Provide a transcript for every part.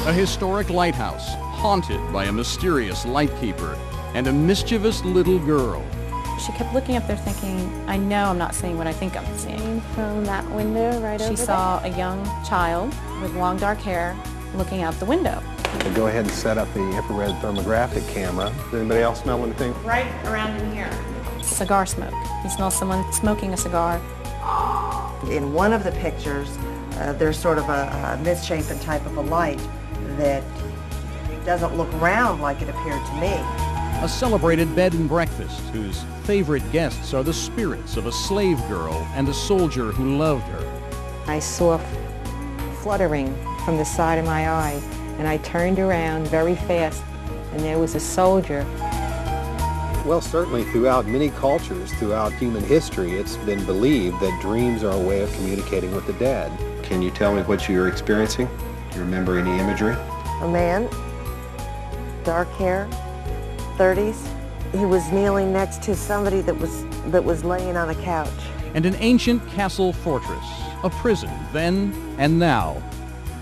A historic lighthouse haunted by a mysterious lightkeeper and a mischievous little girl. She kept looking up there thinking, I know I'm not seeing what I think I'm seeing. From that window right over there? She saw a young child with long dark hair looking out the window. We'll go ahead and set up the infrared thermographic camera. Does anybody else smell anything? Right around in here. Cigar smoke. You smell someone smoking a cigar. In one of the pictures, there's sort of a misshapen type of a light that doesn't look round like it appeared to me. A celebrated bed and breakfast whose favorite guests are the spirits of a slave girl and a soldier who loved her. I saw fluttering from the side of my eye, and I turned around very fast, and there was a soldier. Well, certainly throughout many cultures, throughout human history, it's been believed that dreams are a way of communicating with the dead. Can you tell me what you're experiencing? Do you remember any imagery? A man, dark hair, 30s. He was kneeling next to somebody that was laying on a couch. And an ancient castle fortress, a prison then and now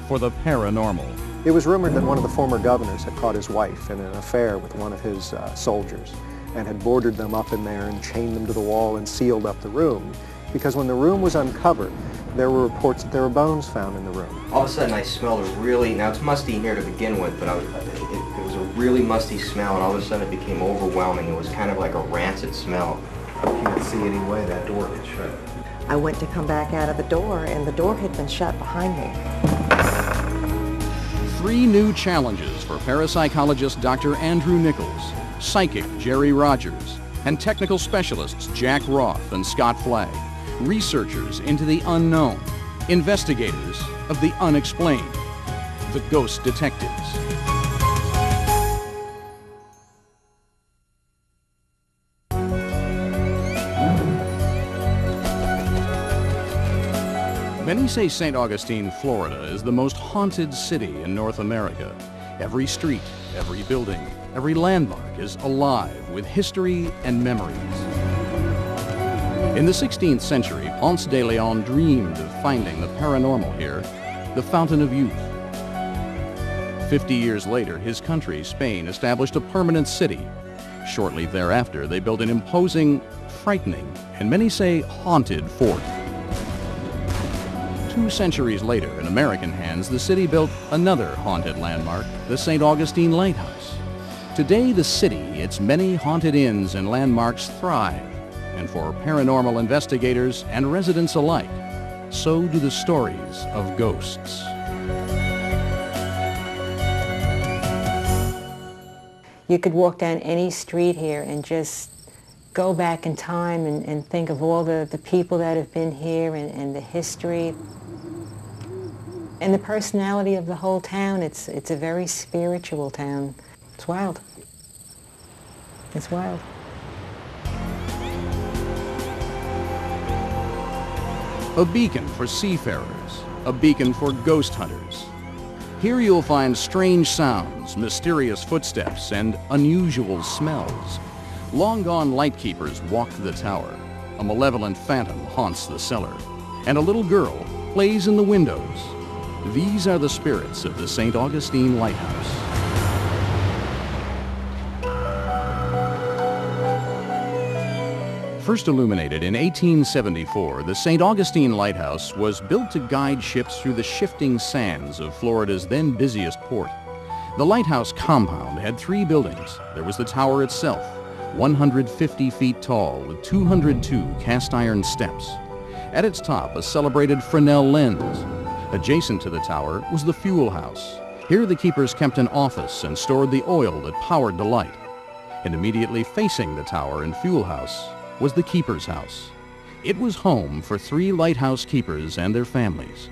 for the paranormal. It was rumored that one of the former governors had caught his wife in an affair with one of his soldiers and had boarded them up in there and chained them to the wall and sealed up the room. Because when the room was uncovered, there were reports that there were bones found in the room. All of a sudden I smelled a really, now it's musty in here to begin with, but it was a really musty smell, and all of a sudden it became overwhelming. It was kind of like a rancid smell. I can't see any way that door could shut. I went to come back out of the door, and the door had been shut behind me. 3 new challenges for parapsychologist Dr. Andrew Nichols, psychic Jerry Rogers, and technical specialists Jack Roth and Scott Flagg, researchers into the unknown, investigators of the unexplained, the Ghost Detectives. Many say St. Augustine, Florida is the most haunted city in North America. Every street, every building, every landmark is alive with history and memories. In the 16th century, Ponce de Leon dreamed of finding the paranormal here, the Fountain of Youth. 50 years later, his country, Spain, established a permanent city. Shortly thereafter, they built an imposing, frightening, and many say haunted fort. 2 centuries later, in American hands, the city built another haunted landmark, the St. Augustine Lighthouse. Today, the city, its many haunted inns and landmarks thrive. And for paranormal investigators and residents alike, so do the stories of ghosts. You could walk down any street here and just go back in time and think of all the people that have been here and the history and the personality of the whole town. It's a very spiritual town. It's wild. It's wild. A beacon for seafarers, a beacon for ghost hunters. Here you'll find strange sounds, mysterious footsteps, and unusual smells. Long-gone lightkeepers walk the tower. A malevolent phantom haunts the cellar. And a little girl plays in the windows. These are the spirits of the St. Augustine Lighthouse. First illuminated in 1874, the St. Augustine Lighthouse was built to guide ships through the shifting sands of Florida's then busiest port. The lighthouse compound had 3 buildings. There was the tower itself, 150 feet tall with 202 cast iron steps. At its top, a celebrated Fresnel lens. Adjacent to the tower was the fuel house. Here the keepers kept an office and stored the oil that powered the light. And immediately facing the tower and fuel house was the keeper's house. It was home for 3 lighthouse keepers and their families.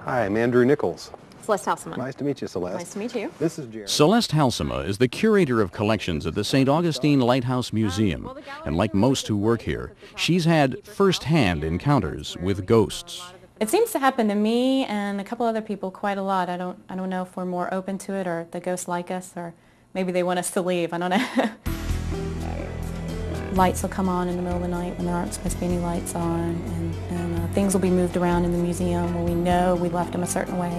Hi, I'm Andrew Nichols. Celeste Halsema. Nice to meet you, Celeste. Nice to meet you. This is Jerry. Celeste Halsema is the curator of collections at the St. Augustine Lighthouse Museum, and like most who work here, she's had first-hand encounters with ghosts. It seems to happen to me and a couple other people quite a lot. I don't know if we're more open to it or the ghosts like us, or maybe they want us to leave. I don't know. Lights will come on in the middle of the night when there aren't supposed to be any lights on, and things will be moved around in the museum when we know we left them a certain way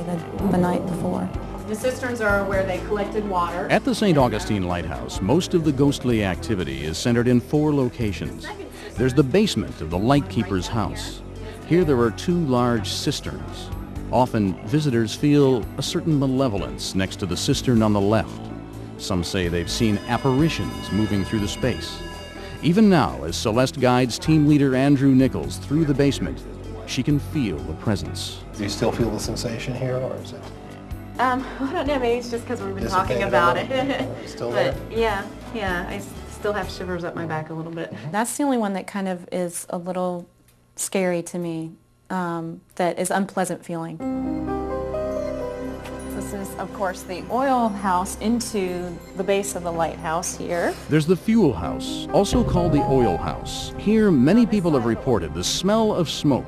the night before. The cisterns are where they collected water. At the St. Augustine Lighthouse, most of the ghostly activity is centered in 4 locations. There's the basement of the lightkeeper's house. Here there are 2 large cisterns. Often visitors feel a certain malevolence next to the cistern on the left. Some say they've seen apparitions moving through the space. Even now, as Celeste guides team leader Andrew Nichols through the basement, she can feel the presence. Do you still feel the sensation here, or is it? I don't know, maybe it's just because we've been talking dissipated about a it. little? Still there? But yeah, I still have shivers up my back a little bit. That's the only one that kind of is a little scary to me, that is unpleasant feeling. This is, of course, the oil house into the base of the lighthouse here. There's the fuel house, also called the oil house. Here, many people have reported the smell of smoke,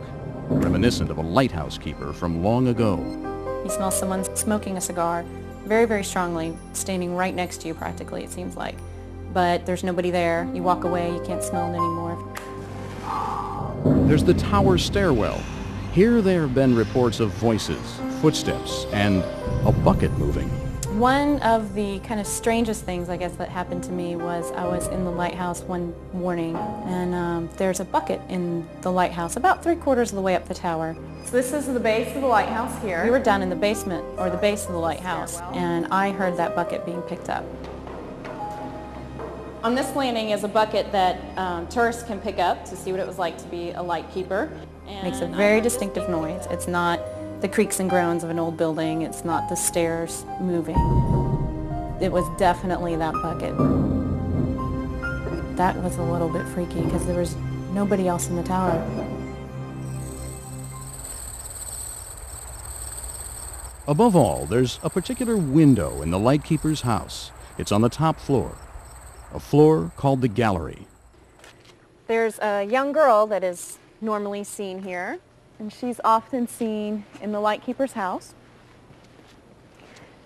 reminiscent of a lighthouse keeper from long ago. You smell someone smoking a cigar very, very strongly, standing right next to you practically, it seems like. But there's nobody there. You walk away, you can't smell it anymore. There's the tower stairwell. Here there have been reports of voices, footsteps, and a bucket moving. One of the kind of strangest things, I guess, that happened to me was I was in the lighthouse one morning, and there's a bucket in the lighthouse about 3/4 of the way up the tower. So this is the base of the lighthouse here. We were down in the basement, or the base of the lighthouse, and I heard that bucket being picked up. On this landing is a bucket that tourists can pick up to see what it was like to be a lightkeeper. It makes a very distinctive noise. It's not the creaks and groans of an old building. It's not the stairs moving. It was definitely that bucket. That was a little bit freaky because there was nobody else in the tower. Above all, there's a particular window in the lightkeeper's house. It's on the top floor, a floor called the gallery. There's a young girl that is normally seen here, and she's often seen in the lightkeeper's house.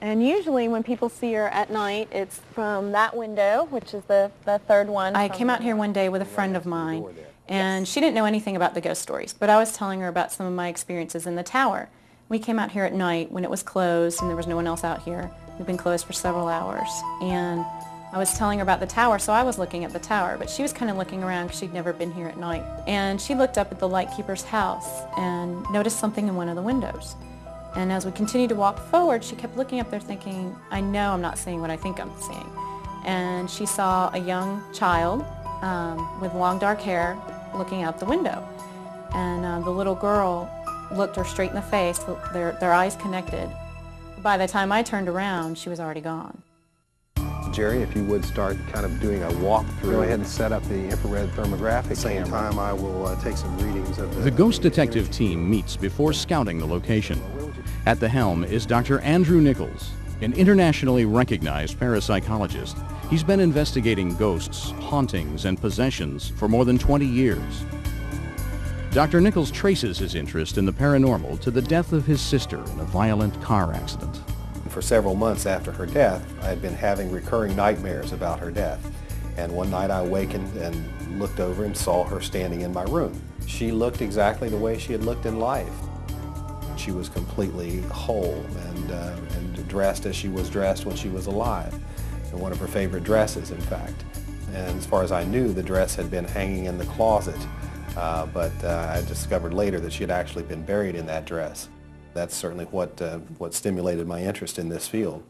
And usually when people see her at night, it's from that window, which is the third one. I came out here one day with a friend of mine, and she didn't know anything about the ghost stories, but I was telling her about some of my experiences in the tower. We came out here at night when it was closed and there was no one else out here. We've been closed for several hours, and I was telling her about the tower, so I was looking at the tower, but she was kind of looking around because she'd never been here at night. And she looked up at the lightkeeper's house and noticed something in one of the windows. And as we continued to walk forward, she kept looking up there thinking, I know I'm not seeing what I think I'm seeing. And she saw a young child with long dark hair looking out the window. And the little girl looked her straight in the face, their eyes connected. By the time I turned around, she was already gone. Jerry, if you would start kind of doing a walkthrough. Go ahead and set up the infrared thermographic. At the same time, I will take some readings of The ghost detective team meets before scouting the location. At the helm is Dr. Andrew Nichols, an internationally recognized parapsychologist. He's been investigating ghosts, hauntings, and possessions for more than 20 years. Dr. Nichols traces his interest in the paranormal to the death of his sister in a violent car accident. For several months after her death, I had been having recurring nightmares about her death. And one night I awakened and looked over and saw her standing in my room. She looked exactly the way she had looked in life. She was completely whole and dressed as she was dressed when she was alive. And one of her favorite dresses, in fact. And as far as I knew, the dress had been hanging in the closet, but I discovered later that she had actually been buried in that dress. That's certainly what stimulated my interest in this field.